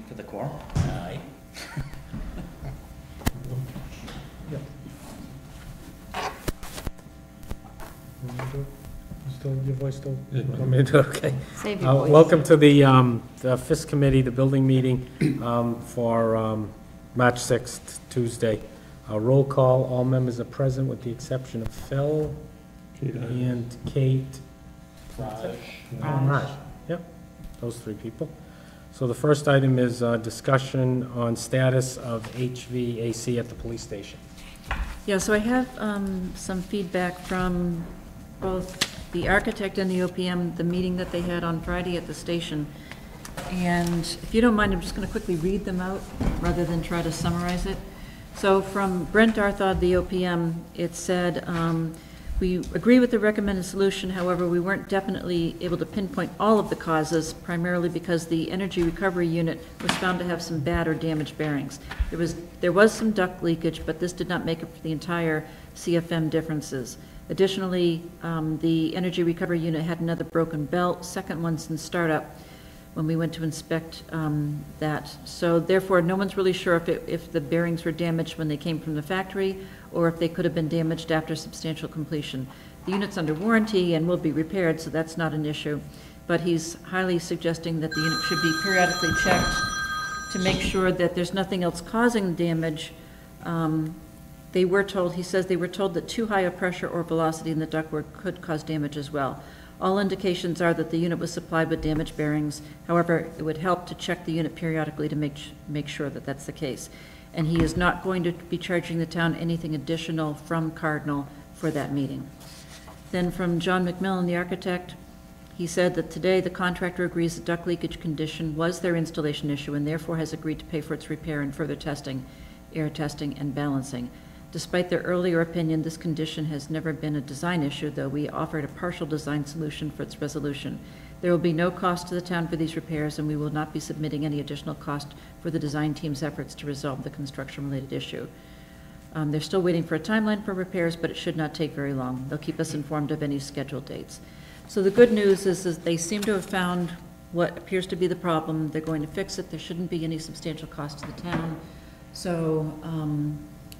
For the quorum? Aye. Still, your voice still? Okay. Save your voice. Welcome to the Fisp Committee, the building meeting for March 6th, Tuesday. Roll call, all members are present with the exception of Phil and Kate. Raj. Yep, those three people. So the first item is discussion on status of HVAC at the police station. Yeah, so I have some feedback from both the architect and the OPM, the meeting that they had on Friday at the station. And if you don't mind, I'm just going to quickly read them out rather than try to summarize it. So from Brent Arthod, the OPM, it said, we agree with the recommended solution. However, we weren't definitely able to pinpoint all of the causes, primarily because the energy recovery unit was found to have some bad or damaged bearings. There was some duct leakage, but this did not make up for the entire CFM differences. Additionally, the energy recovery unit had another broken belt, second one since startup, when we went to inspect that. So therefore, no one's really sure if the bearings were damaged when they came from the factory or if they could have been damaged after substantial completion. The unit's under warranty and will be repaired, so that's not an issue. But he's highly suggesting that the unit should be periodically checked to make sure that there's nothing else causing damage. They were told, he says they were told that too high a pressure or velocity in the ductwork could cause damage as well. All indications are that the unit was supplied with damaged bearings. However, it would help to check the unit periodically to make sure that that's the case. And he is not going to be charging the town anything additional from Cardinal for that meeting. Then from John McMillan, the architect, he said that today the contractor agrees the duct leakage condition was their installation issue and therefore has agreed to pay for its repair and further testing, air testing, and balancing. Despite their earlier opinion, this condition has never been a design issue, though we offered a partial design solution for its resolution. There will be no cost to the town for these repairs, and we will not be submitting any additional cost for the design team's efforts to resolve the construction-related issue. They're still waiting for a timeline for repairs, but it should not take very long. They'll keep us informed of any scheduled dates. So the good news is they seem to have found what appears to be the problem. They're going to fix it. There shouldn't be any substantial cost to the town. So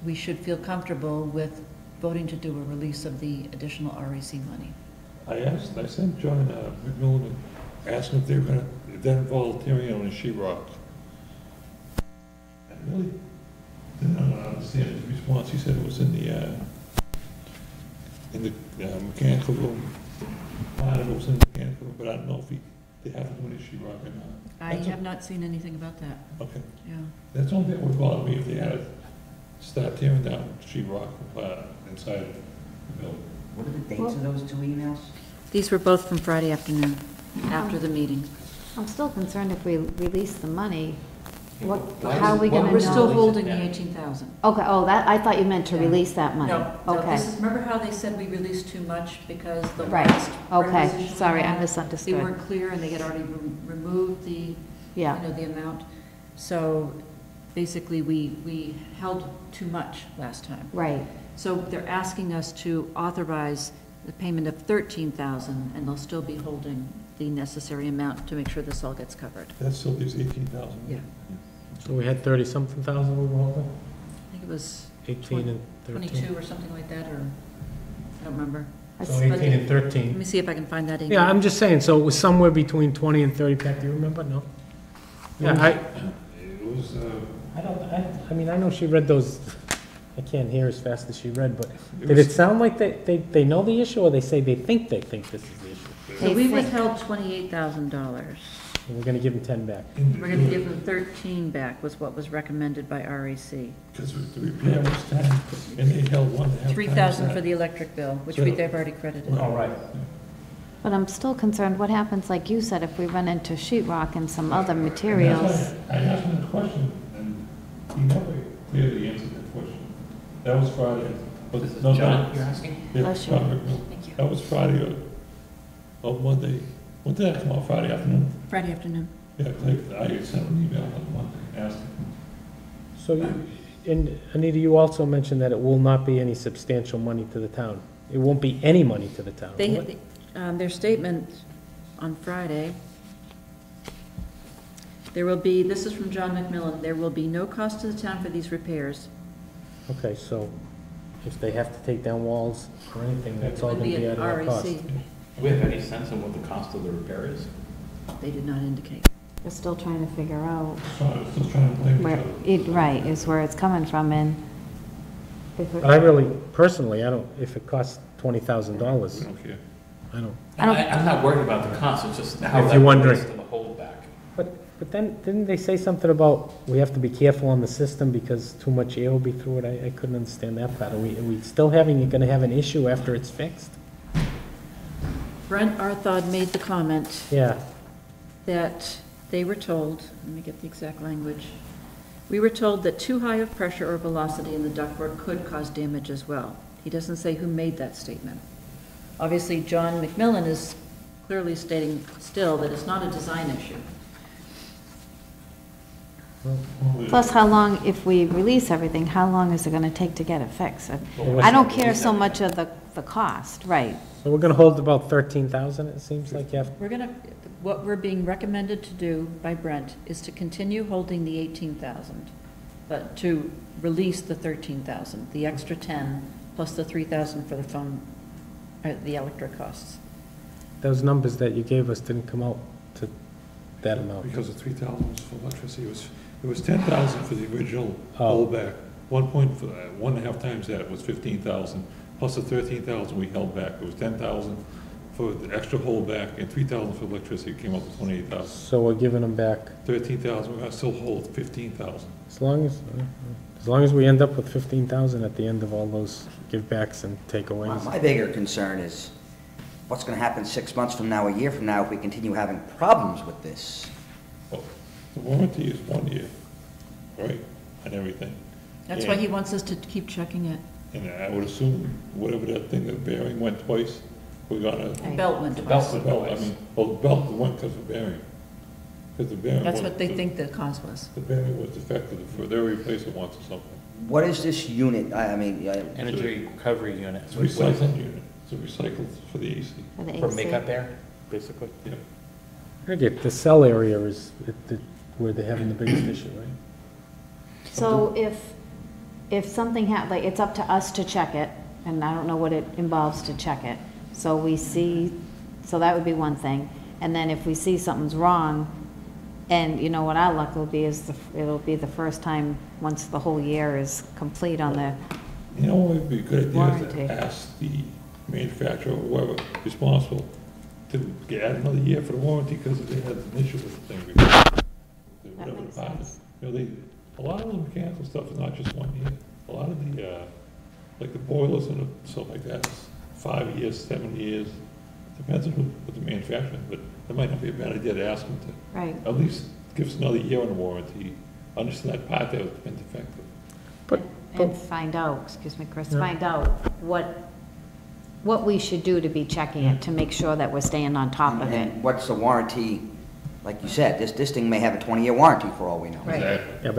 we should feel comfortable with voting to do a release of the additional REC money. I sent John McMillan asking if they were going to, if they're volunteering on the sheetrock. I really didn't understand his response. He said it was in the mechanical room. Part of it was in the mechanical room, but I don't know if they have to do any sheetrock or not. I have not seen anything about that. Okay. Yeah. That's the only thing that would bother me if they had to start tearing down sheetrock inside the building. What are the dates of those two emails? These were both from Friday afternoon, after the meeting. I'm still concerned if we release the money, Why how are we gonna know? We're still holding the 18,000. Okay, oh, that, I thought you meant to Yeah. release that money. No, Okay, remember how they said we released too much because the Right. last Okay. requisition Sorry, we I had, misunderstood. They weren't clear and they had already removed the, yeah, the amount. So basically, we held too much last time. right, So they're asking us to authorize the payment of 13,000, and they'll still be holding the necessary amount to make sure this all gets covered. That still leaves 18,000. Yeah. So we had 30-something thousand we were holding? I think it was 18 and 13. 22 or something like that, or, I don't remember. So 18 and 13. Let me see if I can find that email. Yeah, I'm just saying, so it was somewhere between 20 and 30, Pat, do you remember? No? Yeah, It was, I mean, I know she read those, I can't hear as fast as she read, but did it sound like they know the issue, or they say they think this is the issue? So we They think- withheld $28,000. And we're gonna give them 10 back. We're gonna give them 13 back, was what was recommended by REC. because the repair was 10, and they held 1.5 3,000 times for that. the electric bill, which So- they've already credited. All right. but I'm still concerned, what happens, like you said, if we run into sheetrock and some other And materials? that's why I asked him the question, and he never clearly answered that question. That was Friday. But This is no, John, that- you're asking? yeah, Oh, sure. John McMillan. Thank you. That was Friday or Monday. When did that come out? Friday afternoon? Friday afternoon. Yeah, 'cause I sent an email on Monday asking. So, and Anita, you also mentioned that it will not be any substantial money to the town. It won't be any money to the town, will it? Their statement on Friday There will be, this is from John McMillan, there will be no cost to the town for these repairs. Okay, so if they have to take down walls or anything, that's all Would gonna be be an out of our cost. REC. Do we have any sense of what the cost of the repair is? They did not indicate. We're still trying to figure out Still trying to blame each where, other. right, is where it's coming from, and if But I it- really, personally, I don't, if it costs $20,000, We don't care. I don't. I don't- I'm not worried about the cost, it's just how If that you're wondering. relates to the holdback. But then, didn't they say something about we have to be careful on the system because too much air will be through it? I couldn't understand that part. Are we still gonna have an issue after it's fixed? Brent Arthod made the comment Yeah, that they were told, let me get the exact language, we were told that too high of pressure or velocity in the ductwork could cause damage as well. He doesn't say who made that statement. Obviously, John McMillan is clearly stating still that it's not a design issue. plus how long, if we release everything, how long is it gonna take to get it fixed? Well, I don't what's- care so much of the cost, right? so we're gonna hold about 13,000, it seems like you have. We're gonna, what we're being recommended to do by Brent is to continue holding the 18,000, but to release the 13,000, the extra 10, plus the 3,000 for the phone, the electric costs. Those numbers that you gave us didn't come out to that amount. Because the 3,000 was for electricity, it was 10,000 for the original Oh. holdback. 1.5 times that was 15,000, plus the 13,000 we held back. It was 10,000 for the extra holdback and 3,000 for electricity, it came up to 28,000. So we're giving them back, 13,000, we're gonna still hold 15,000. as long as we end up with 15,000 at the end of all those givebacks and takeaways. My bigger concern is what's gonna happen 6 months from now, a year from now, if we continue having problems with this? Well, the warranty is 1 year, right, and everything. That's why he wants us to keep checking it. And I would assume whatever that thing, the bearing went twice, we're gonna. The belt went The twice. belt The belt, I mean, well, the belt, the one because of bearing. Because the bearing. That's was- what they think the cause was. The bearing was defective, for their replace it once or something. What is this unit? I mean, Energy recovery unit. It's a recycling unit, it's a recycled for the AC. For the For AC. makeup air, basically. Yeah. I get, the cell area is where they're having the biggest issue, right? So if something like, it's up to us to check it, and I don't know what it involves to check it. So we see, so that would be one thing. And then if we see something's wrong, and you know what our luck will be is it'll be the first time, once the whole year is complete on the, You know what would be a good idea is Warranty. to ask the manufacturer or whoever responsible to add another year for the warranty because they had an issue with the thing before. Whatever makes department. sense. You know, a lot of the mechanical stuff is not just 1 year. A lot of the, like the boilers and stuff like that, is 5 years, 7 years. Depends on what the manufacturer, but it might not be a bad idea to ask them to right. at least give us another year on the warranty. Understand that part that has been defective. But- And find out, excuse me, Chris, Yeah. find out what we should do to be checking it, to make sure that we're staying on top of it. and what's the warranty? Like you said, this thing may have a 20-year warranty for all we know. Right. Exactly. Yeah,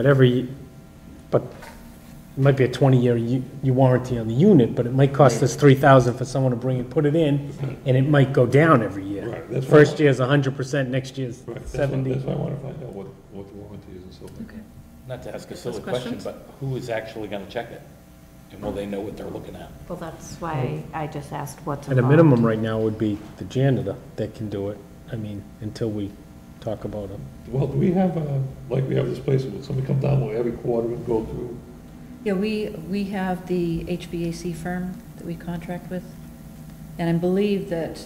but it might be a 20-year warranty on the unit, but it might cost us 3,000 for someone to bring it, put it in, and it might go down every year. Right, that's First why- year's 100%, next year's Right, that's why 70. I want to find out what the warranty is and so forth. Okay. Not to ask a Those silly question, questions? but who is actually gonna check it? And will they know what they're looking at? Well, that's why I just asked what's At a involved. minimum right now would be the janitor that can do it, I mean, until we talk about it. Well, do we have, like we have this place, where somebody come down every quarter and go through? Yeah, we have the HVAC firm that we contract with, and I believe that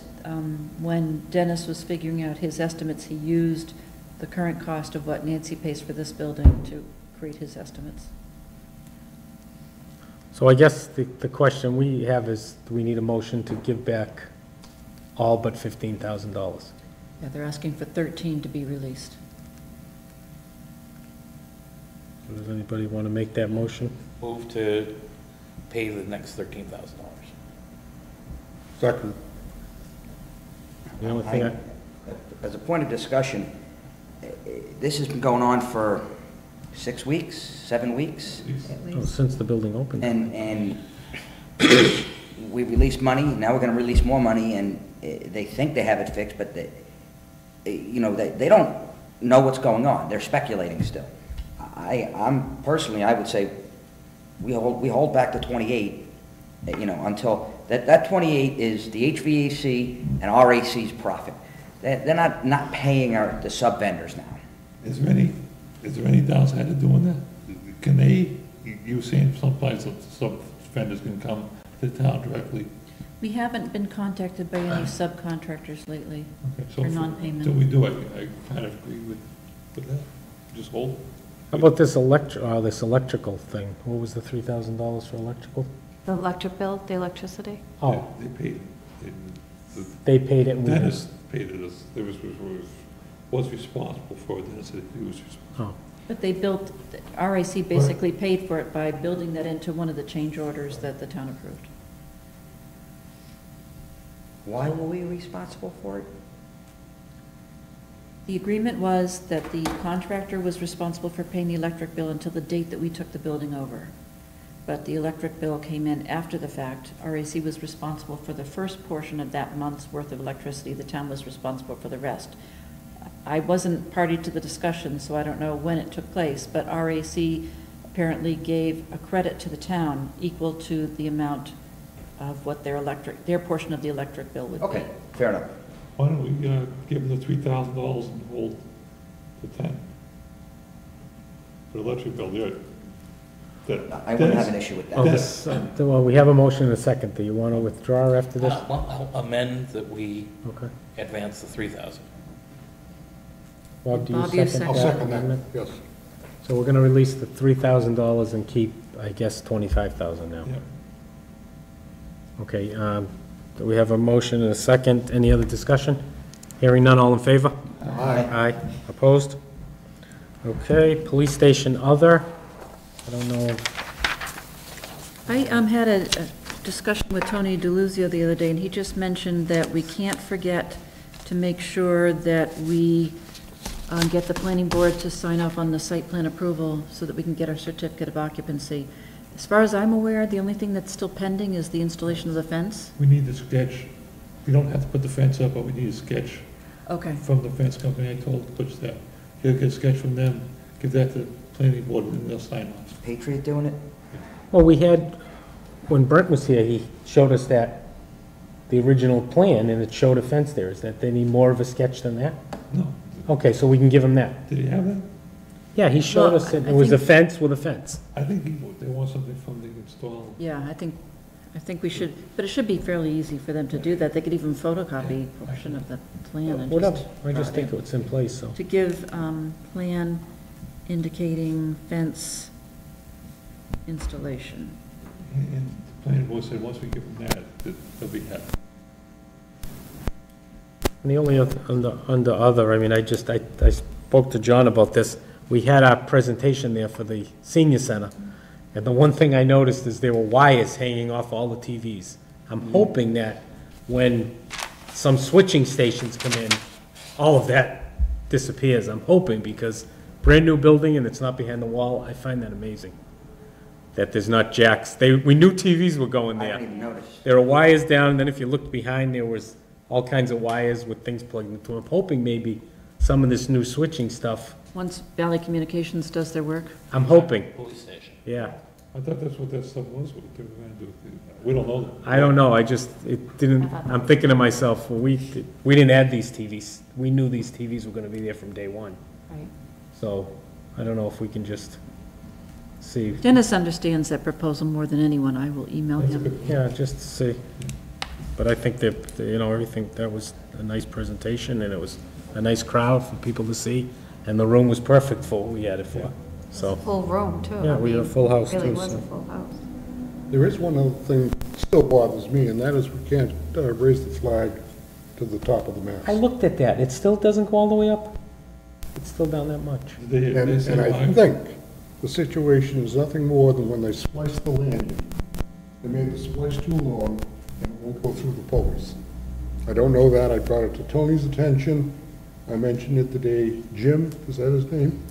when Dennis was figuring out his estimates, he used the current cost of what Nancy pays for this building to create his estimates. So I guess the question we have is, do we need a motion to give back all but $15,000? Yeah, they're asking for 13 to be released. Does anybody want to make that motion? Move to pay the next $13,000. Second. The only thing As a point of discussion, this has been going on for 6 weeks, 7 weeks, since the building opened. and we released money, now we're gonna release more money, and they think they have it fixed, but they don't know what's going on. They're speculating still. I'm personally, I would say, we hold back the 28, until, that 28 is the HVAC and RAC's profit. They're not paying the sub-vendors now. Is there any downside to doing that? Can they, you were saying someplace that some vendors can come to town directly? We haven't been contacted by any subcontractors lately Okay, so for non-payment. Till we do, I kind of agree with that. Just hold it. How about this electrical thing? What was the $3,000 for electrical? The electric bill, the electricity? Oh, They paid, they paid it. and we- Dennis paid it, they was responsible for it, Dennis said he was responsible. Oh, But they built, RAC basically paid for it by building that into one of the change orders that the town approved. Why were we responsible for it? The agreement was that the contractor was responsible for paying the electric bill until the date that we took the building over. But the electric bill came in after the fact. RAC was responsible for the first portion of that month's worth of electricity. The town was responsible for the rest. I wasn't party to the discussion, so I don't know when it took place, but RAC apparently gave a credit to the town equal to the amount of what their portion of the electric bill would be. Okay, fair enough. Why don't we give them the $3,000 and hold the 10? For the electric bill, I wouldn't have an issue with that. okay, well, we have a motion and a second. Do you want to withdraw after this? Well, I'll amend that we Okay. advance the 3,000. Bob, do Bob, you you second second. that I'll second that, amendment? yes. So we're going to release the $3,000 and keep, I guess, $25,000 now. Yeah. Okay, do we have a motion and a second? Any other discussion? Hearing none, all in favor? Aye. Aye. Opposed? Okay, police station other. I don't know. I had a discussion with Tony DeLuzio the other day, and he just mentioned that we can't forget to make sure that we get the planning board to sign off on the site plan approval so that we can get our certificate of occupancy. As far as I'm aware, the only thing that's still pending is the installation of the fence. We need the sketch. We don't have to put the fence up, but we need a sketch Okay. from the fence company. I told Butch that. He'll get a sketch from them, give that to the planning board, and they'll sign off. Patriot doing it? Well, we had, when Brent was here, he showed us the original plan, and it showed a fence there. Is that, they need more of a sketch than that? No. Okay, so we can give him that. Did he have that? Yeah, he showed Well, us, it I was a think- fence with a fence. I think they want something from the installer. Yeah, I think we should, but it should be fairly easy for them to do that. They could even photocopy a portion of the plan and Whatever, just, I just think it's in place, so. to give, plan indicating fence installation. And the planning board said, once we give them that, they'll be happy. And the only other, under other, I mean, I spoke to John about this. We had our presentation there for the senior center, and the one thing I noticed is there were wires hanging off all the TVs. I'm hoping that when some switching stations come in, all of that disappears. I'm hoping, because brand-new building and it's not behind the wall, I find that amazing. That there's not jacks. We knew TVs were going I there. didn't even notice. There are wires down, and then if you looked behind, there was all kinds of wires with things plugged into them. I'm hoping maybe some of this new switching stuff, Once Valley Communications does their work. I'm hoping, Police station. yeah. I thought that's what that stuff was, what they were gonna do. We don't know that. I don't know, it didn't, I'm thinking to myself, well, we didn't add these TVs. We knew these TVs were gonna be there from day one. Right. So, I don't know if we can just see, Dennis understands that proposal more than anyone. I will email That's a him. good point. yeah, just to see. But I think that, everything, that was a nice presentation, and it was a nice crowd for people to see, and the room was perfect for what we had it for, so. Full room, too. Yeah, I we had a mean, full house, Really too, was a so. full house. There is one other thing that still bothers me, and that is we can't raise the flag to the top of the I mast. looked at that, it still doesn't go all the way up? It's still down that much. They said, And I think the situation is nothing more than when they spliced the landing. They made the splice too long, and it won't go through the pulleys. I don't know that, I brought it to Tony's attention, I mentioned it today. Jim, is that his name?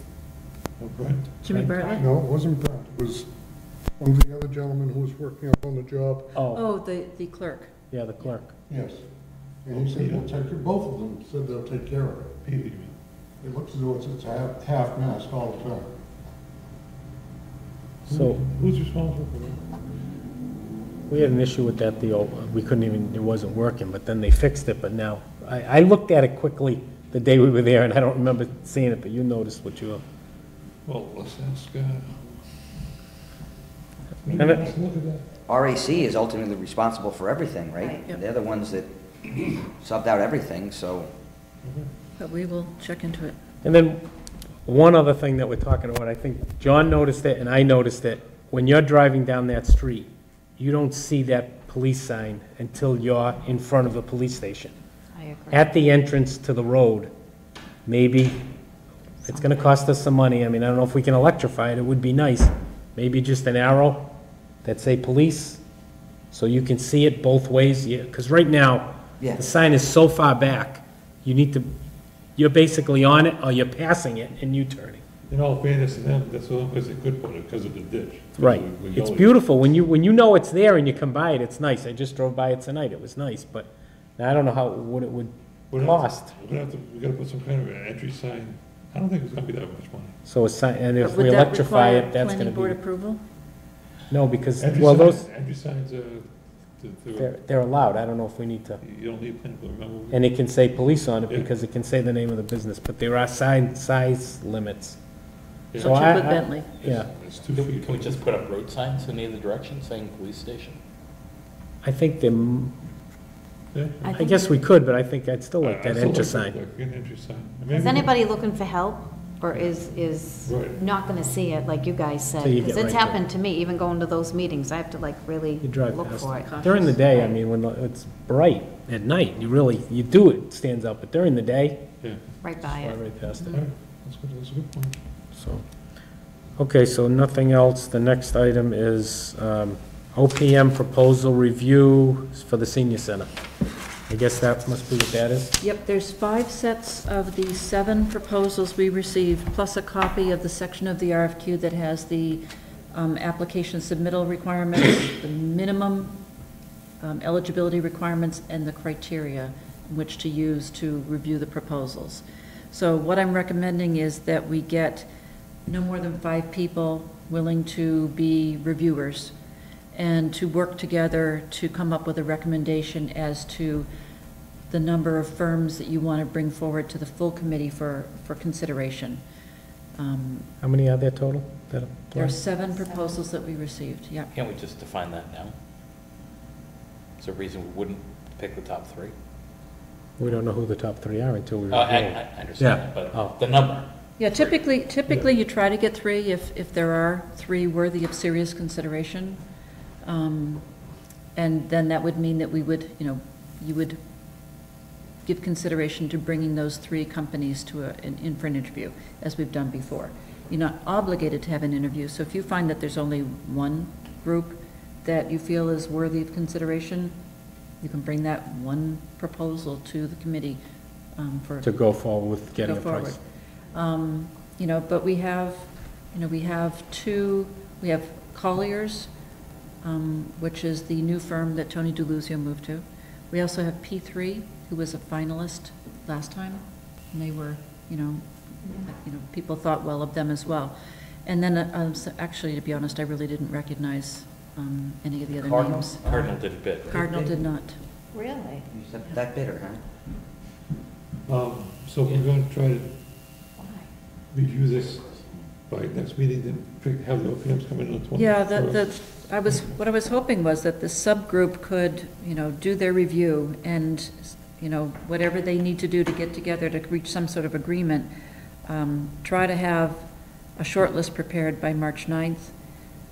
Oh, Brent? Jimmy Bartlett? No, it wasn't Brent, it was one of the other gentlemen who was working up on the job. Oh, Oh, the clerk. yeah, the clerk. Yes. And he said, they'll take care, both of them said they'll take care of it. Peter, you mean? It looks as though it's half-mast all the time. So Who's responsible for that? we had an issue with that, we couldn't even, it wasn't working, but then they fixed it, but now, I looked at it quickly the day we were there, and I don't remember seeing it, but you noticed what you, Well, let's ask, And maybe it- let's look at that. RAC is ultimately responsible for everything, right? Right. Yep. They're the ones that subbed out everything, so. But we will check into it. and then, one other thing that we're talking about, I think John noticed it, and I noticed it, when you're driving down that street, you don't see that police sign until you're in front of the police station. I agree. At the entrance to the road, maybe, it's gonna cost us some money, I mean, I don't know if we can electrify it, it would be nice. Maybe just an arrow that say police, so you can see it both ways, yeah, because right now, Yeah. the sign is so far back, you need to, you're basically on it, or you're passing it, and you turning. In all fairness to them, that's the only place they could put it, because of the ditch. Right, We it's know it. beautiful, when you know it's there and you come by it, it's nice, I just drove by it tonight, it was nice, but I don't know what it would We're gonna have to- cost. we gotta put some kind of an entry sign. I don't think it's gonna be that much money. So a sign, and if But we would that electrify require it, that's gonna planning board be, approval? no, because, Entry well, signs- those, Entry signs, they're allowed, I don't know if we need to. you don't need planning board, remember? And it can say police on it Yeah. because it can say the name of the business, but there are size limits. Yeah. So So check I- with I- Bentley. Yeah, It's 2 Can feet. we just put up road signs in either direction saying police station? I think the, Yeah. I guess we could, but I think I'd still like I that still enter like sign. An entry sign. Is anybody looking for help, or is Right. not gonna see it, like you guys said? Till you Because get it's right there. happened to me, even going to those meetings, I have to like really You drive look past for it. it. During the day, I Right. mean, when it's bright at night, you do it, stands out, but during the day, Yeah, Right by fly it. right past all it, right, that's a good point. so. Okay, so nothing else, the next item is, OPM proposal review for the senior center. I guess that must be what that is? Yep, there's 5 sets of the 7 proposals we received, plus a copy of the section of the RFQ that has the application submittal requirements, the minimum eligibility requirements, and the criteria in which to use to review the proposals. So what I'm recommending is that we get no more than 5 people willing to be reviewers and to work together to come up with a recommendation as to the number of firms that you want to bring forward to the full committee for consideration. How many are there total? that There are apply? 7 proposals that we received, yeah. Can't we just define that now? Is there a reason we wouldn't pick the top 3? We don't know who the top 3 are until we review I it. understand Yeah. that, Oh. but the number. Yeah, typically you try to get 3 if there are 3 worthy of serious consideration. And then that would mean that we would, you would give consideration to bringing those 3 companies to in for an interview, as we've done before. You're not obligated to have an interview, so if you find that there's only one group that you feel is worthy of consideration, you can bring that one proposal to the committee for. To go forward with getting Go a price. forward. But we have, we have Colliers, which is the new firm that Tony DeLuzio moved to. We also have P3, who was a finalist last time, and they were, people thought well of them as well. And then, actually, to be honest, I really didn't recognize any of the other Cardinal? names. Cardinal did a bid, right? Cardinal did not. Really? You said that bitter, huh? So we're gonna try to review this by next meeting, then have the OPMs come in on the 21st. Yeah, what I was hoping was that the subgroup could, do their review and, whatever they need to do to get together to reach some sort of agreement, try to have a short list prepared by March 9th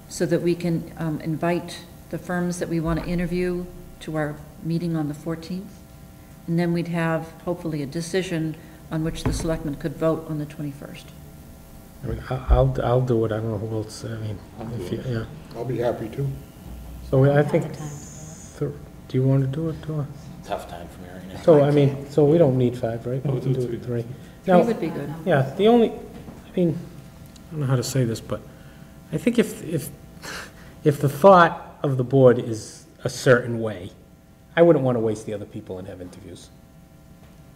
so that we can invite the firms that we want to interview to our meeting on the 14th. And then we'd have hopefully a decision on which the selectmen could vote on the 21st. I mean, I'll do it, I don't know who else, I mean, if you, yeah. I'll be happy to. So I think, At the time. do you want to do it, Dora? Tough time for me right now. So, I mean, so we don't need 5, right? No, We can do do three. it 3. 3 Now, would be good. yeah, the only, I mean, I don't know how to say this, but I think if the thought of the board is a certain way, I wouldn't want to waste the other people and have interviews.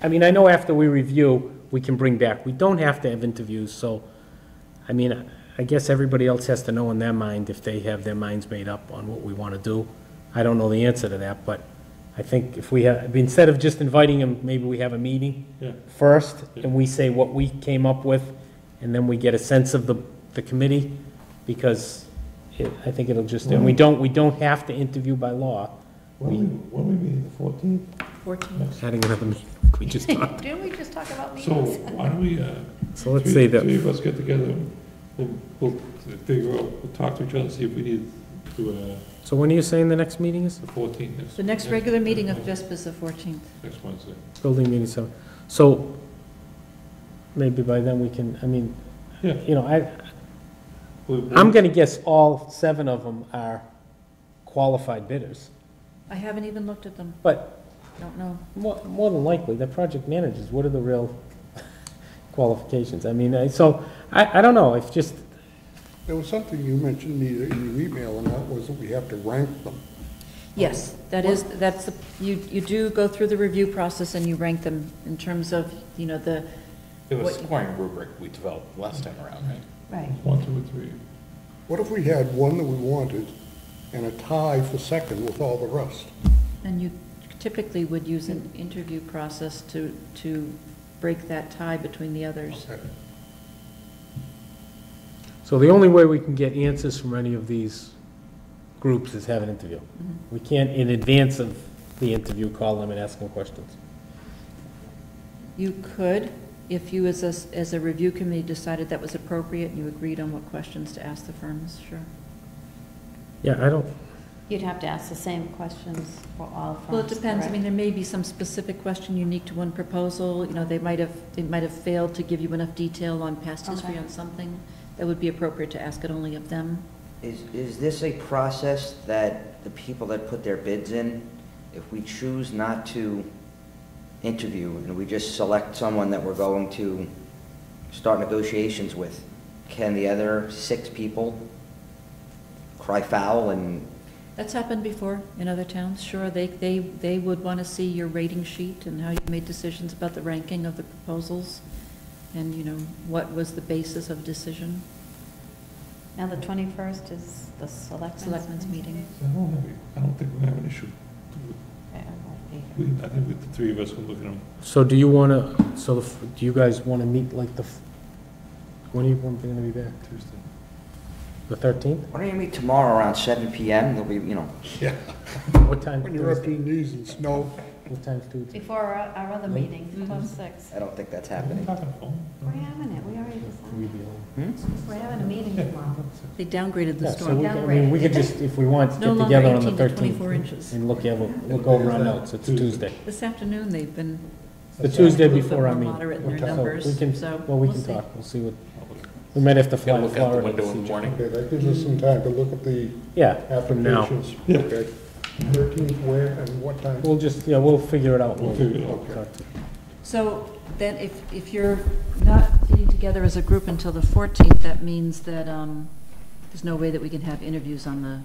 I mean, I know after we review, we can bring back. We don't have to have interviews, so, I mean, I guess everybody else has to know in their mind if they have their minds made up on what we want to do. I don't know the answer to that, but I think if we have, instead of just inviting them, maybe we have a meeting Yeah. first, and we say what we came up with, and then we get a sense of the committee, because I think it'll just, and we don't have to interview by law. When we meeting, the 14th? 14th. Adding another meeting, we just talked. Didn't we just talk about So why don't we, So let's say that. three of us get together, we'll figure out, we'll talk to each other and see if we need to, So when are you saying the next meeting is? the 14th. The next regular meeting of Fisp is the 14th. Next Wednesday. Building meeting, so maybe by then we can, I mean, Yeah. you know, I'm gonna guess all 7 of them are qualified bidders, I haven't even looked at them, but don't know. more than likely, they're project managers, what are the real qualifications? I mean, I don't know, it's just, There was something you mentioned in your email, and that was that we have to rank them. Yes, you do go through the review process and you rank them in terms of, you know, the, It was a What- scoring rubric we developed last time around, right? right. 1, 2, or 3. What if we had one that we wanted and a tie for second with all the rest? And you typically would use an interview process to break that tie between the others. Okay. so the only way we can get answers from any of these groups is have an interview. Mhm. We can't, in advance of the interview, call them and ask them questions. You could, if you as a review committee decided that was appropriate and you agreed on what questions to ask the firms, sure. Yeah, I don't, You'd have to ask the same questions for all firms. Well, it depends. I mean, correct? there may be some specific question unique to one proposal. You know, they might have failed to give you enough detail on past history Okay. on something that would be appropriate to ask it only of them. Is this a process that the people that put their bids in, if we choose not to interview and we just select someone that we're going to start negotiations with, can the other 6 people cry foul and, That's happened before in other towns, sure. They would want to see your rating sheet and how you made decisions about the ranking of the proposals and, you know, what was the basis of decision. Now, the 21st is the Selectmen's meeting. I don't think we're gonna have an issue. Okay, I won't be here. I think with the 3 of us will look at them. so do you want to, do you guys want to meet like when are you going to be back? Tuesday. The 13th? why don't you meet tomorrow around 7 PM? There'll be, you know, Yeah. What time? When you're up to your knees in snow. What time's Tuesday? Before our other meeting, Mhm. 12:06. I don't think that's We're happening. talking phone. We're having it, we already We'd decided. be home. Hmm? We're having a meeting tomorrow. They downgraded the Yeah, so storm. we can, I mean, we could just, if we want, It's get no longer together on the 18 to 13th. 24 inches. And look over our notes, it's Tuesday. This afternoon, they've been The Tuesday a little bit before our more meeting. moderate in their So numbers, we can, so well, we we'll can see. talk, we'll see what, we might have to fly Gotta to look out the Florida. window to in the see morning. Okay, that gives us some time to look at the Yeah, from now. applications. Yeah. Okay. 13th where and what time? We'll just, yeah, we'll figure it out. We'll figure it out. We'll talk to- So then if you're not getting together as a group until the 14th, that means that there's no way that we can have interviews on the,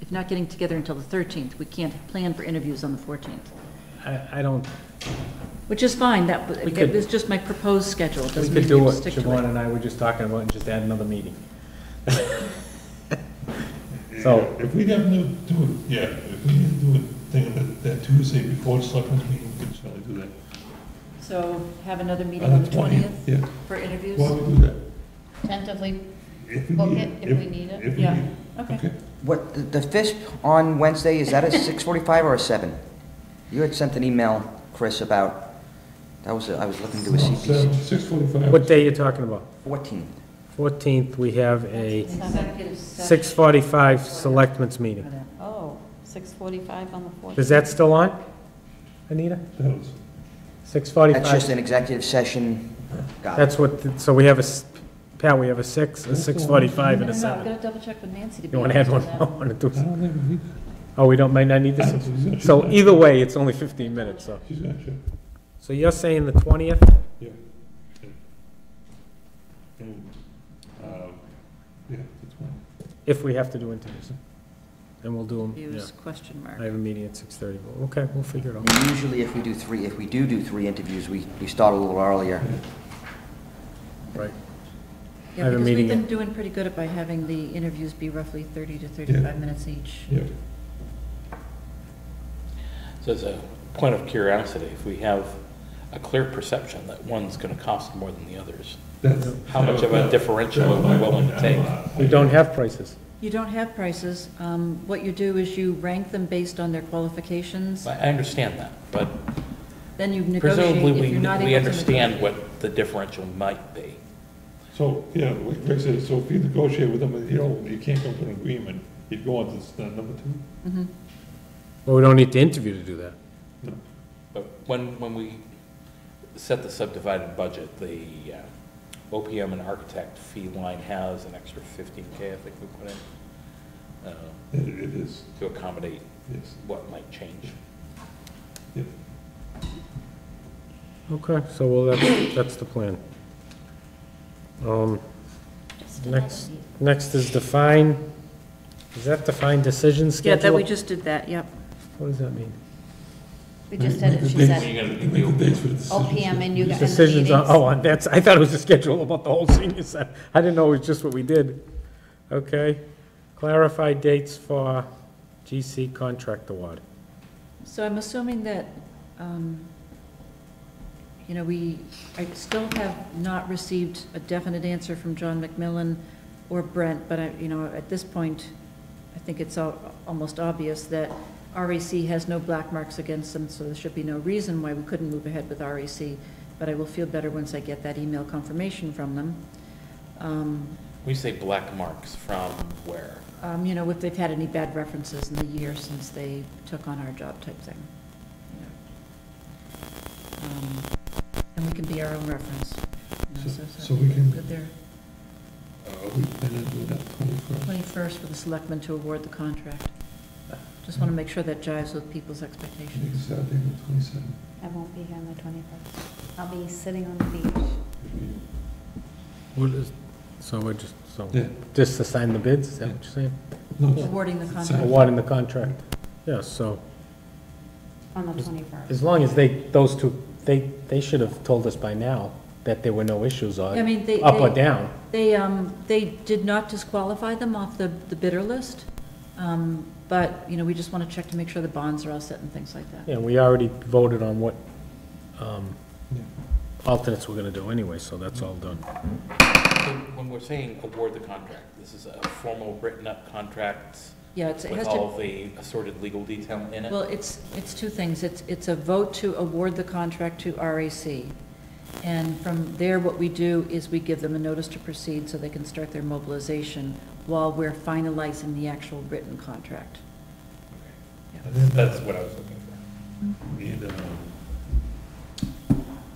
if not getting together until the 13th, we can't plan for interviews on the 14th, I don't, which is fine. That We it could- was just my proposed schedule. It we doesn't could mean do we have what to stick to Siobhan it. and I were just talking about and just add another meeting. So- If we have to do it, yeah, if we need to do a thing that Tuesday before the selectmen's meeting, we can certainly do that. So have another meeting on the 20th Yeah, for interviews? why don't we do that? Tentatively If we book need it if we need it. If we Yeah. need it. Okay. What, the Fisp on Wednesday, is that a 6:45 or a 7? You had sent an email, Chris, about, I was looking to do a CPC. 6:45. What day are you talking about? 14th. 14th, we have a Executive session. 6:45 selectmen's meeting. Oh, 6:45 on the 14th. Is that still on, Anita? That was- 6:45? That's just an executive session. Got it. That's what, so we have Pat, we have a 6:45 and a I've 7. got to double check with Nancy to be You want to add honest one on that. more? Wanna do I don't think we need Oh, we don't, might not need that. this? So either way, it's only 15 minutes, so. She's gonna check, So you're saying the 20th? yeah. And, yeah, that's one. If we have to do interviews. and we'll do them, yeah. Interviews, question mark. I have a meeting at 6:30, but okay, we'll figure it out. And usually if we do three interviews, we start a little earlier. Right. I Yeah, have a because we've meeting been at- doing pretty good by having the interviews be roughly 30 to 35 minutes each. Yeah, So as a point of curiosity, if we have a clear perception that one's gonna cost more than the others, that's. how much of a differential are we willing to take? We don't have prices. You don't have prices. What you do is you rank them based on their qualifications. I understand that, but Then you negotiate presumably if you're not able we to understand negotiate. what the differential might be. So, yeah, like Rick said, so if you negotiate with them, you can't come to an agreement, you'd go on to number two? Mhm. Well, we don't need to interview to do that. No. But when we set the subdivided budget, the OPM and architect fee line has an extra 15K, I think we put in, It is, to accommodate yes. what might change. Yep. Okay, so well, that's the plan. Next is define, is that define decision schedule? Yeah, that we just did that, yep. What does that mean? We just said it, she When said are you gonna Make the dates for the decisions. OPM and you got, and the Decisions on, meetings. oh, on that's, I thought it was a schedule about the whole senior center. I didn't know it was just what we did. Okay. Clarify dates for GC contract award. So I'm assuming that, I still have not received a definite answer from John McMillan or Brent, but at this point, I think it's almost obvious that REC has no black marks against them, so there should be no reason why we couldn't move ahead with REC, but I will feel better once I get that email confirmation from them. We say black marks from where? If they've had any bad references in the year since they took on our job type thing. And we can be our own reference. So we can- Good there. We plan to do that 21st. 21st for the selectmen to award the contract. Just want to make sure that jives with people's Make it expectations. Saturday, the 27th. I won't be here on the 21st. I'll be sitting on the beach. What is, so we're just, Yeah. just to sign the bids, is that what you're saying? No, it's- Awarding the it's contract. Awarding the contract. Yeah, so, On the 21st. as long as those two, they should have told us by now that there were no issues I mean, they. up or down. They did not disqualify them off the bidder list, but, we just want to check to make sure the bonds are all set and things like that. Yeah, we already voted on what Yeah. alternates we're gonna do anyway, so that's all done. So when we're saying award the contract, this is a formal written-up contract Yeah, it with has all to, the assorted legal detail in it? well, it's two things. It's a vote to award the contract to RAC. And from there, what we do is we give them a notice to proceed so they can start their mobilization while we're finalizing the actual written contract. And then, That's what I was looking for. and, what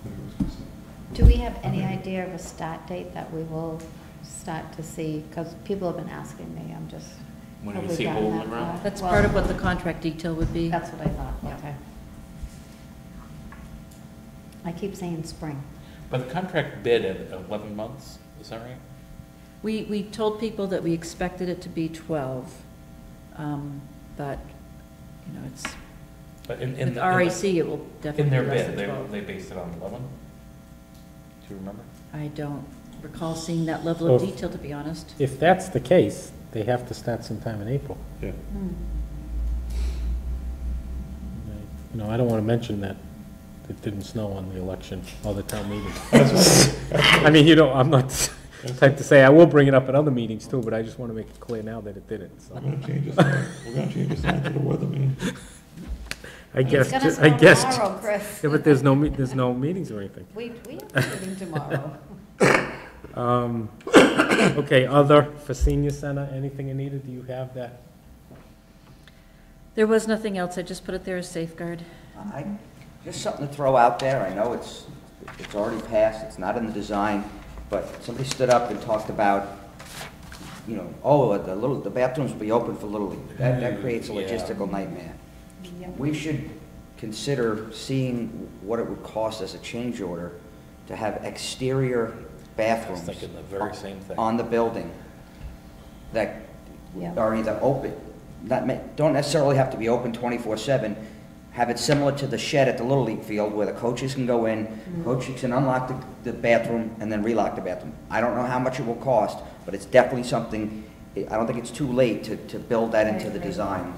was I gonna say? Do we have any idea of a start date that we will start to see? Because people have been asking me, I'm just. When have we we see gotten holes in that the ground? far? That's Well, part of what the contract detail would be. That's what I thought, Yeah. okay. I keep saying spring. But the contract bid at 11 months, is that right? We told people that we expected it to be 12, but, it's, But in with the- RAC, it will in definitely their be less bid, than 12. they based it on 11? Do you remember? I don't recall seeing that level of Well, detail, to be honest. If that's the case, they have to start sometime in April. Yeah. I don't wanna mention that it didn't snow on the election or the town meeting. I mean, I'm not the type to say, I will bring it up at other meetings too, but I just wanna make it clear now that it didn't, so. We're gonna change this, we're gonna change this sign to the weatherman. I guess, It's I gonna guess, snow tomorrow, Chris. yeah, but there's no meetings or anything. We have a meeting tomorrow. Okay, other for senior center, anything you needed, do you have that? There was nothing else, I just put it there as safeguard. Just something to throw out there. I know it's already passed, it's not in the design, but somebody stood up and talked about, the bathrooms will be open for Little League. That creates a Yeah. logistical nightmare. We should consider seeing what it would cost as a change order to have exterior I was bathrooms thinking the very same thing. on the building that Yeah. are either open, don't necessarily have to be open 24/7. Have it similar to the shed at the Little League field where the coaches can go in, coaches can unlock the bathroom and then relock the bathroom. I don't know how much it will cost, but it's definitely something, I don't think it's too late to build that into the design.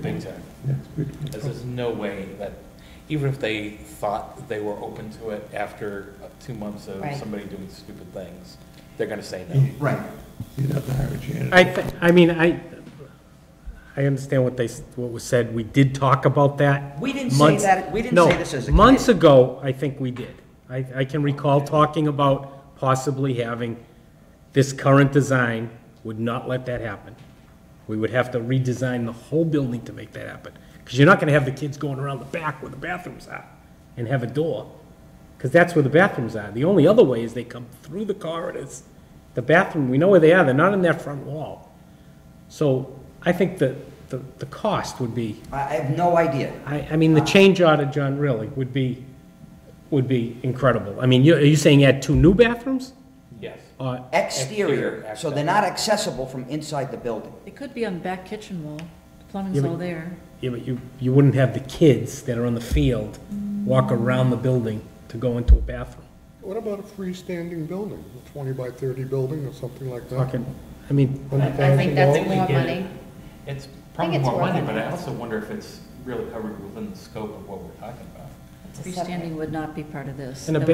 Big time. Yeah, it's good. There's no way that, even if they thought they were open to it after 2 months of Right. somebody doing stupid things, they're gonna say no. Right. You'd have to hire a janitor. I understand what was said. We did talk about that. We didn't say months- that, we didn't No, say this as a months committee. ago, I think we did. I can recall talking about possibly having this current design would not let that happen. We would have to redesign the whole building to make that happen. Because you're not gonna have the kids going around the back where the bathrooms are and have a door. Because that's where the bathrooms are. The only other way is they come through the corridors. The bathroom, we know where they are, they're not in that front wall. So I think that the cost would be, I have no idea. I mean, the change order, John, really, would be incredible. I mean, are you saying add 2 new bathrooms? Yes. Or Exterior, so they're not accessible from inside the building. It could be on the back kitchen wall. The plumbing's Yeah, but- all there. Yeah, but you wouldn't have the kids that are on the field walk around the building to go into a bathroom. What about a freestanding building, a 20 by 30 building or something like that? Talking, I mean, I think that's $100,000? more money. It's think probably it's more worth money, it. but I also wonder if it's really covered within the scope of what we're talking about. It's a separate- Freestanding would not be part of this. and a That would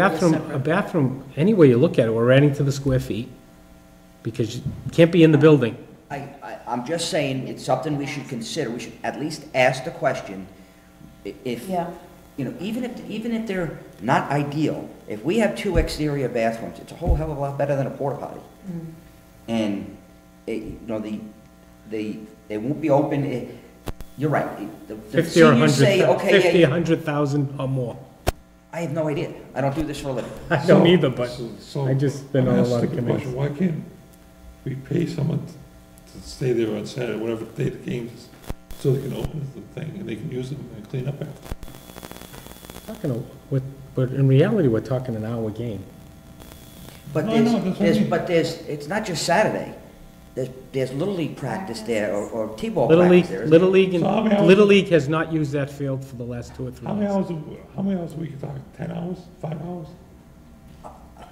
be bathroom, separate. any way you look at it, we're adding to the square feet, because you can't be in the building. I'm just saying, it's something we should consider, we should at least ask the question, if, Yeah. you know, even if they're not ideal, if we have 2 exterior bathrooms, it's a whole hell of a lot better than a porta potty. And, you know, they won't be open, you're right, the 50 or seniors say, 100, okay, 50, yeah, 100,000 or more. I have no idea, I don't do this for a living. I don't So- either, but so- I just been I'm on a gonna lot ask of a question. committees. Why can't we pay someone to stay there on Saturday, whatever day the game is, so they can open the thing and they can use it and clean up after? But in reality, we're talking an hour game. But No, there's, no, that's what I mean. it's not just Saturday, there's Little League practice there, or T-ball Little practice League, there. isn't Little there? League, So how many hours- Little League has not used that field for the last 2 or 3 How many years. hours a week you talking? 10 hours? 5 hours?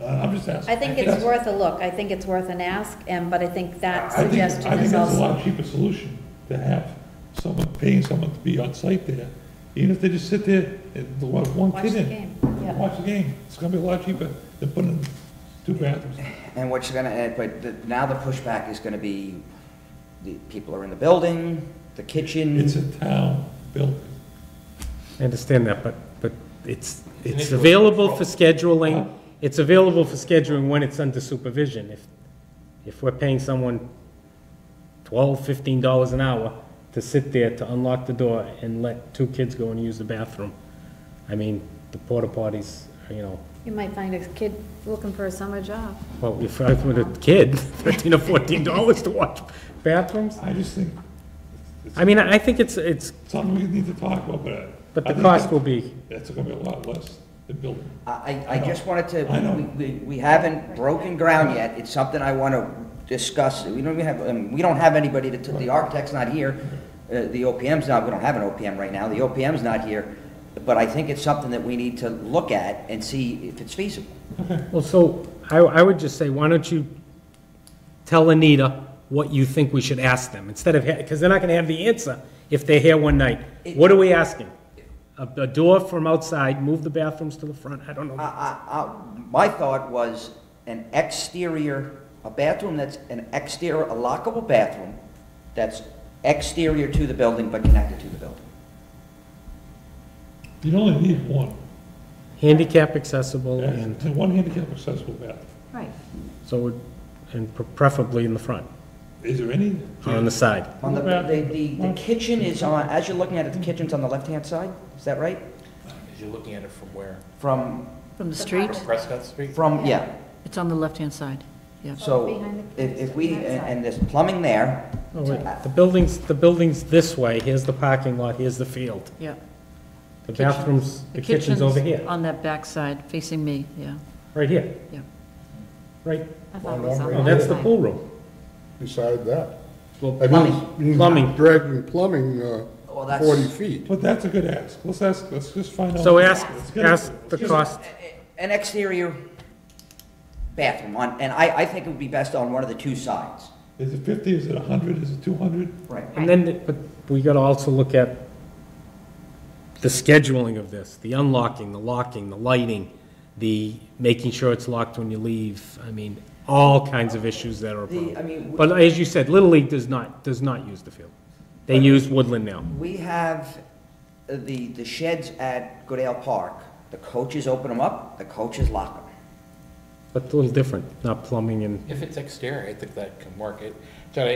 I'm just asking. I think it's worth a look. I think it's worth an ask, but I think that I think suggestion that's is a also. lot cheaper solution, to have paying someone to be on site there. Even if they just sit there and let one Watch kid the in. game, yeah. Watch the game. It's gonna be a lot cheaper than putting 2 bathrooms. And what's gonna, now the pushback is gonna be, the people are in the building, the kitchen. It's a town building. I understand that, but it's issue of available for control. scheduling, it's available for scheduling when it's under supervision. If we're paying someone $12, $15 an hour to sit there to unlock the door and let 2 kids go and use the bathroom, I mean, the porta potties, you know, You might find a kid looking for a summer job. well, if I was with a kid, $13 or $14 to watch bathrooms? I just think I mean, I think it's, something we need to talk about, but I the think cost will be, that's gonna be a lot less than building. I just wanted I know. we haven't broken ground yet, it's something I wanna discuss. We don't have anybody, the architect's not here, the OPM's not, we don't have an OPM right now, the OPM's not here, but I think it's something that we need to look at and see if it's feasible. well, so I would just say, why don't you tell Anita what you think we should ask them, instead of, because they're not gonna have the answer if they're here one night. What are we asking? A door from outside, move the bathrooms to the front, I don't know. My thought was an exterior, a bathroom that's an exterior, a lockable bathroom that's exterior to the building but connected to the building. You only need one, Handicap accessible, and and one handicap accessible bathroom. Right. so, and preferably in the front, Is there any? or on the side. On the kitchen is on, as you're looking at it, the kitchen's on the left-hand side, is that right? As you're looking at it from where? From, From the street, Prescott Street? yeah. it's on the left-hand side, yeah. So Behind the- if we, behind the side. and there's plumbing there, Oh, wait, the building's this way, here's the parking lot, here's the field. Yeah. The bathrooms, the kitchen's over here, On that back side, facing me, yeah, right here, yeah. right, I thought it was on oh, the that's the side. pool room. Beside that. Well, I mean, plumbing. dragging plumbing, Well, that's- 40 feet. But that's a good ask. Let's just find out. So Let's get it. ask the cost. An exterior bathroom on, and I think it would be best on one of the two sides. Is it 50, is it 100, is it 200? Right. And then, but we gotta also look at the scheduling of this, the unlocking, the locking, the lighting, the making sure it's locked when you leave. I mean, all kinds of issues that are. I mean, But as you said, Little League does not use the field. They use Woodland now. we have the sheds at Goodale Park. The coaches open them up, the coaches lock them. But a little different, not plumbing and, If it's exterior, I think that can work. John, I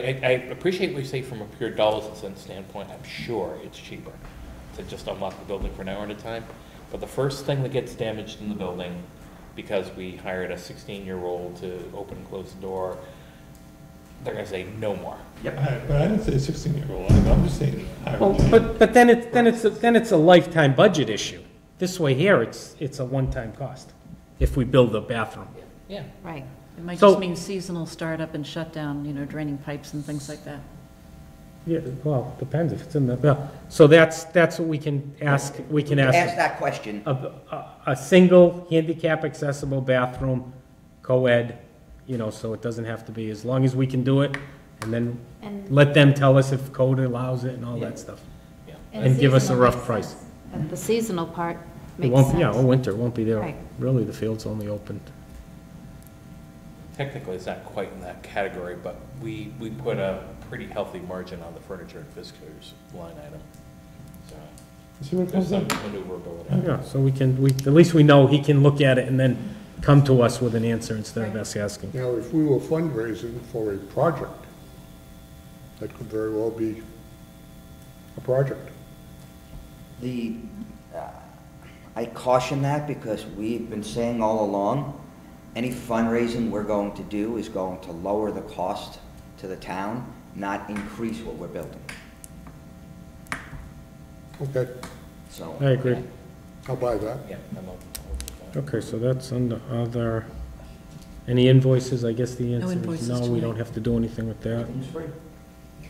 appreciate what you say from a pure dollars and cents standpoint. I'm sure it's cheaper to just unlock the building for an hour at a time. But the first thing that gets damaged in the building, because we hired a 16-year-old to open and close the door, they're gonna say no more. But I didn't say 16-year-old, I'm just saying. well, but then it's a lifetime budget issue. This way here, it's a one-time cost, if we build a bathroom. Yeah. Right. It might So- just mean seasonal startup and shutdown, draining pipes and things like that. Yeah, well, depends if it's in the, well, so that's what we can ask, Ask that question. A single handicap accessible bathroom, co-ed, so it doesn't have to be, as long as we can do it, and then And, let them tell us if code allows it and all that stuff. And give us a seasonal rough makes price. sense. And the seasonal part It makes won't, sense. yeah, winter, it won't be there. Right. Really, the field's only opened. Technically, it's not quite in that category, but we put a pretty healthy margin on the furniture and Fiskars line item. So See what it there's comes some up. maneuverability. Yeah, so at least we know he can look at it and then come to us with an answer instead of us asking. Now, if we were fundraising for a project, that could very well be a project. I caution that because we've been saying all along, any fundraising we're going to do is going to lower the cost to the town, not increase what we're building. Okay, So. I agree. I'll buy that. Yeah, I'm open to that. Okay, so that's under other, any invoices? I guess the answer is invoices no, we tonight. don't have to do anything with that. Everything's free.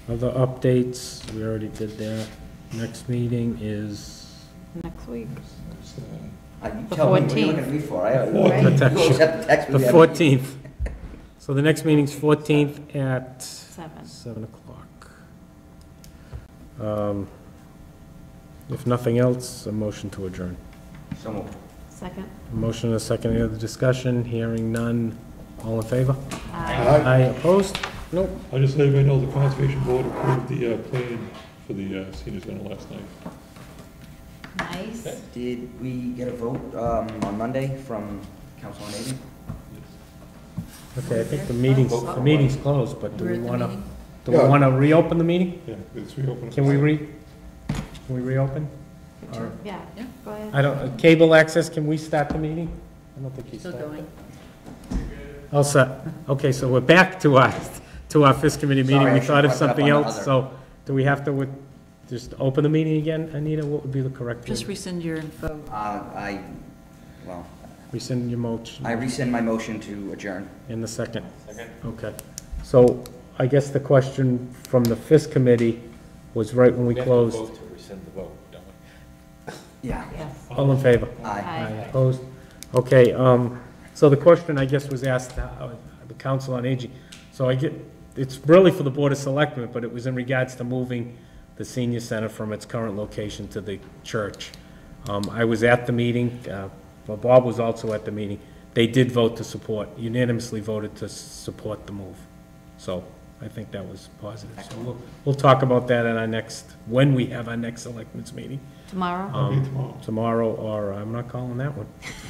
Other updates, we already did that. Next meeting is, Next week. It's, You The tell me, what are you 14th. looking at me for? Right. You always have to text me. the 14th. So the next meeting's 14th at 7. 7 o'clock. If nothing else, a motion to adjourn. So moved. Second? A motion and a second, any other discussion? Hearing none. All in favor? Aye. Aye, opposed? Nope. I'll just let everybody know the Conservation Board approved the plan for the senior center last night. Nice. Did we get a vote on Monday from Council on Aging? Okay, I think the meeting's closed, but do We're we at the want to, meeting? do we want to reopen the meeting? Yeah, it's reopened. Can we reopen? Or, Yeah, Yeah. go ahead. I don't, cable access, can we start the meeting? I don't think he's Still started. going. All set. Okay, so we're back to our Fisc committee meeting. Sorry, I We should thought of have brought it up something on the else, other. so do we have to just open the meeting again, Anita? What would be the correct Just word? rescind your vote. I Rescind your motion rescind my motion to adjourn. in the second. Second? Okay. So I guess the question from the Fisc committee was right when we have to closed. vote to rescind the vote, don't we? Yeah. Yes. All in favor? Aye. Aye. Opposed? Okay, so the question, I guess, was asked, the Council on Aging. So it's really for the Board of Selectmen, but it was in regards to moving the senior center from its current location to the church. I was at the meeting, well, Bob was also at the meeting. They did vote to support, unanimously voted to support the move. So I think that was positive. So we'll talk about that at when we have our next selectmen's meeting. Tomorrow? I'll be tomorrow. Tomorrow, or I'm not calling that one.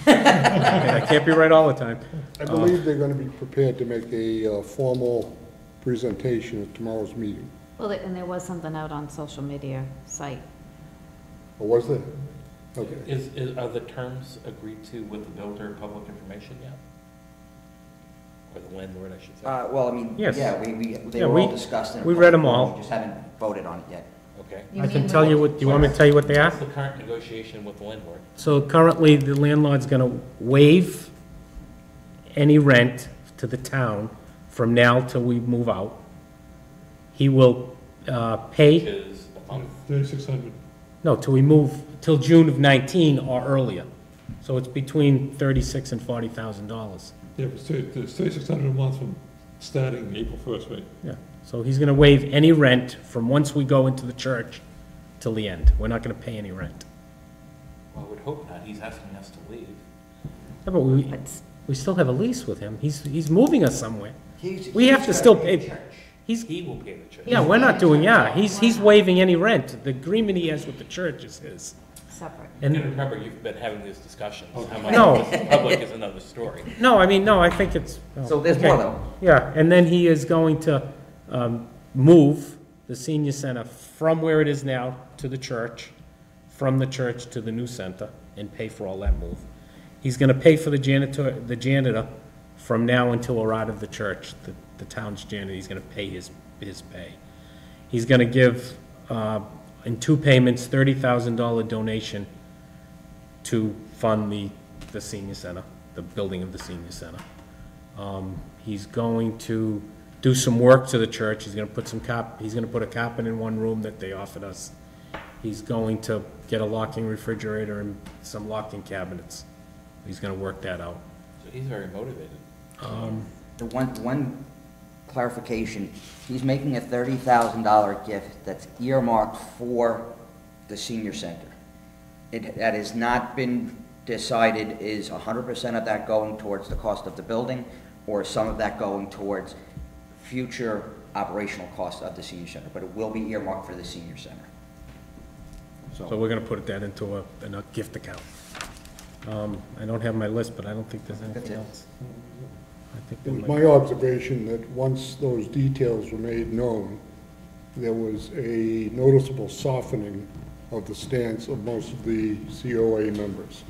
I can't be right all the time. I believe they're gonna be prepared to make a formal presentation at tomorrow's meeting. Well, and there was something out on social media site. Or was there? Okay. Are the terms agreed to with the builder public information yet? Or the landlord, I should say? Well, I mean, Yes. yeah, they Yeah, were we- all discussed in a we read 'em public all. forum. We just haven't voted on it yet. Okay. You I can mean tell with- you what, do you want me to tell you what they are? What's the current negotiation with the landlord? So currently, the landlord's gonna waive any rent to the town from now till we move out. he will Which pay, is a month. 3,600. no, till we move, till June of 19 or earlier. So it's between $36,000 and $40,000. Yeah, but it's 3,600 a month from starting April 1st, right? Yeah, so he's gonna waive any rent from once we go into the church till the end. We're not gonna pay any rent. Well, I would hope not. He's asking us to leave. Yeah, but we still have a lease with him. He's moving us somewhere. He's- We he's have to gotta still pay the pay, church. He will pay the church. yeah, we're not doing, he's waiving any rent. The agreement he has with the church is his. Separate. And And, remember, you've been having these discussions. How much No. is public is another story. no, I mean, no, I think it's. So there's okay. more though. Yeah, and then he is going to move the senior center from where it is now to the church, from the church to the new center, and pay for all that move. He's gonna pay for the janitor from now until we're out of the church, the town's janitor, he's gonna pay his pay. He's gonna give, in 2 payments, $30,000 donation to fund the senior center, the building of the senior center. He's going to do some work to the church. He's gonna put he's gonna put a carpet in one room that they offered us. He's going to get a locking refrigerator and some locking cabinets. He's gonna work that out. So he's very motivated. The one clarification, he's making a $30,000 gift that's earmarked for the senior center. That has not been decided, is 100% of that going towards the cost of the building, or some of that going towards future operational costs of the senior center, but it will be earmarked for the senior center. So we're gonna put that into in a gift account. I don't have my list, but I don't think there's That's anything it. else. I think It there was might- my observation that once those details were made known, there was a noticeable softening of the stance of most of the COA members.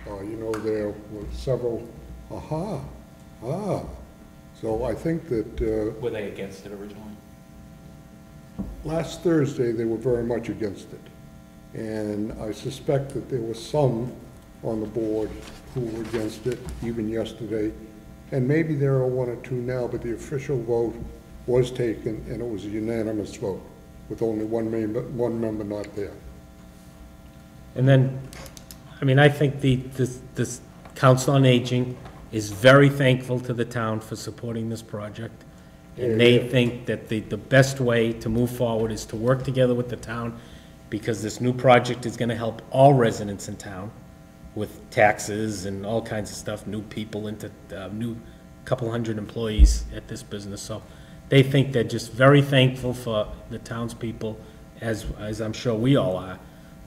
There were several, So I think that Were they against it originally? last Thursday, they were very much against it. And I suspect that there were some on the board who were against it, even yesterday. And maybe there are 1 or 2 now, but the official vote was taken, and it was a unanimous vote, with only one member not there. And then, I mean, I think this Council on Aging is very thankful to the town for supporting this project. And they think that the best way to move forward is to work together with the town, because this new project is gonna help all residents in town with taxes and all kinds of stuff, new people into, new couple hundred employees at this business. So they think they're just very thankful for the townspeople, as I'm sure we all are.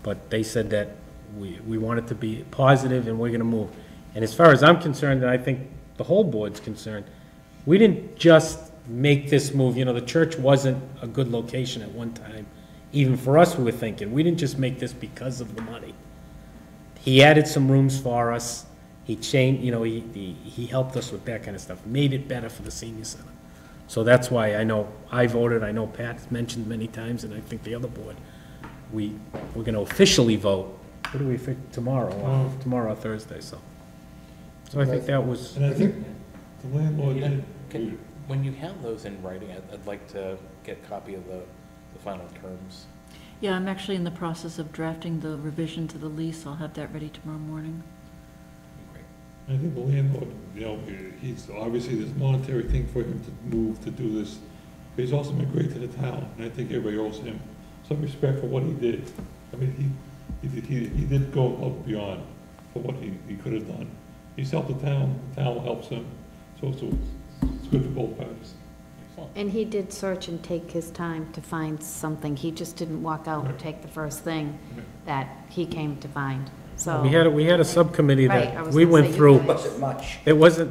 But they said that we want it to be positive and we're gonna move. And as far as I'm concerned, and I think the whole board's concerned, we didn't just make this move. The church wasn't a good location at one time. Even for us, we were thinking, we didn't just make this because of the money. He added some rooms for us. He changed, he helped us with that kind of stuff, made it better for the senior center. So that's why I know I voted, I know Pat's mentioned many times, and I think the other board, we're gonna officially vote. What do we think, tomorrow or Thursday, so. So I think that was, And I think the landlord You know, did. When you have those in writing, I'd like to get a copy of the final terms. Yeah, I'm actually in the process of drafting the revision to the lease. I'll have that ready tomorrow morning. Great. I think the landlord, he's, obviously, there's a monetary thing for him to move to do this, but he's also been great to the town, and I think everybody owes him some respect for what he did. I mean, he did go above and beyond for what he could have done. He's helped the town helps him, so it's good for both parties. Excellent. And he did search and take his time to find something. He just didn't walk out and take the first thing that he came to find, so. we had a subcommittee Right, I that was we gonna went say, you through. guys- Wasn't much.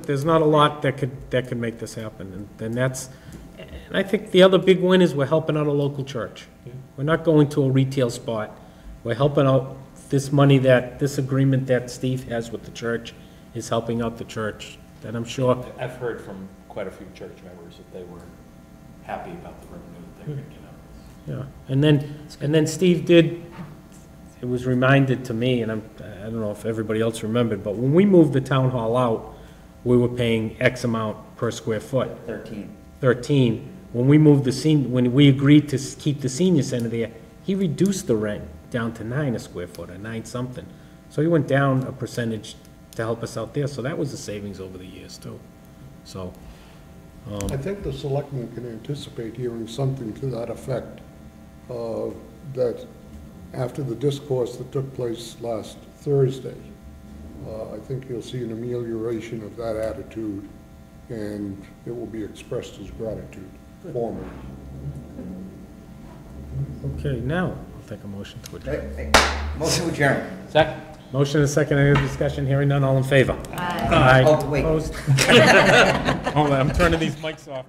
There's not a lot that could make this happen, and that's, and I think the other big win is we're helping out a local church. Yeah. We're not going to a retail spot. We're helping out this money this agreement that Steve has with the church is helping out the church, that I'm sure, I've heard from quite a few church members that they were happy about the revenue that they were going to get out of this. yeah. And then Steve it was reminded to me, and I don't know if everybody else remembered, but when we moved the town hall out, we were paying X amount per square foot. 13. 13, when we moved when we agreed to keep the senior center there, he reduced the rent down to 9 a square foot, or 9 something. So he went down a percentage to help us out there, so that was a savings over the years too. So, I think the selectmen can anticipate hearing something to that effect, that after the discourse that took place last Thursday, I think you'll see an amelioration of that attitude, and it will be expressed as gratitude formally. okay, now, I'll take a motion to adjourn. Hey, motion to adjourn. Second? Motion and a second, any discussion, hearing none, all in favor? Aye. Oh, wait. Opposed? Hold on, I'm turning these mics off.